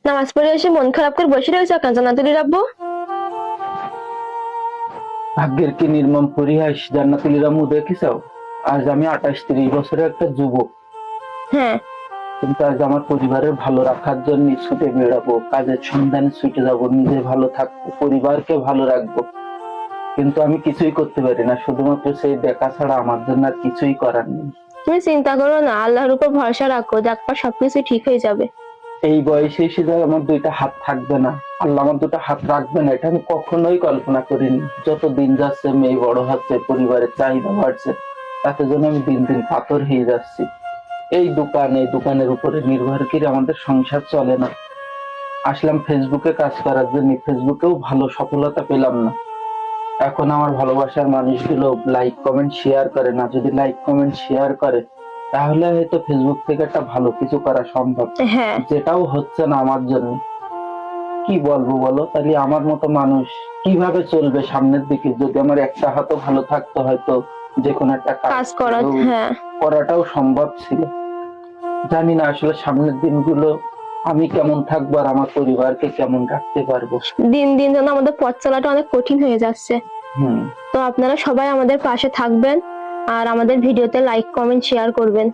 নামাজ পড়ে এসে মন খারাপ করে বসে রয়েছে কেন জান্নাতুল আব্বু? ভাগ্যের কি নির্মম পরিহাস জান্নাতুল আম্মু, দেখেছো? আজ আমি 28-30 বছরের একটা যুবক, হ্যাঁ। কিন্তু আজ আমার পরিবারের ভালো রাখার জন্য ছুটে বেড়াবো, কাজের সন্ধানে ছুটে যাব, নিজে ভালো থাকবো, পরিবারকে ভালো রাখবো, কিন্তু আমি কিছুই করতে পারি না। শুধুমাত্র সেই দেখা ছাড়া আমার জন্য আর কিছুই করার নেই। তুমি চিন্তা করো না, আল্লাহর উপর ভরসা রাখো, দেখবা সবকিছু ঠিক হয়ে যাবে। এই বয়সে এসে যে আমার দুইটা হাত থাকবে না, আল্লাহ আমার দুটো হাত রাখবে না, এটা আমি কখনোই কল্পনা করিনি। যত দিন যাচ্ছে, মেয়ে বড় হচ্ছে, পরিবারের চাহিদা বাড়ছে, তাতে জন্য আমি দিন দিন পাথর হয়ে যাচ্ছি। এই দোকানের উপরে নির্ভর করে আমাদের সংসার চলে না। আসলাম ফেসবুকে কাজ করার জন্য, ফেসবুকেও ভালো সফলতা পেলাম না। এখন আমার ভালোবাসার মানুষগুলো লাইক কমেন্ট শেয়ার করে না। যদি লাইক কমেন্ট শেয়ার করে, তাহলে হয়তো ফেসবুক থেকে একটা ভালো কিছু করা সম্ভব, হ্যাঁ। যেটাও হচ্ছে না আমার জন্য। কি বলবো বলো, তাহলে আমার মতো মানুষ কিভাবে চলবে সামনের দিকে? যদি আমার একটা হাতও ভালো থাকতো, হয়তো যে কোনো একটা কাজ কাজ করা, হ্যাঁ। করাটাও সম্ভব ছিল। জানি না আসলে সামনের দিনগুলো আমি কেমন থাকবো আর আমার পরিবারকে কেমন রাখতে পারবো। দিন দিন যেন আমাদের পথ চলাটা অনেক কঠিন হয়ে যাচ্ছে। হুম। তো আপনারা সবাই আমাদের পাশে থাকবেন আর আমাদের ভিডিওতে লাইক কমেন্ট শেয়ার করবেন।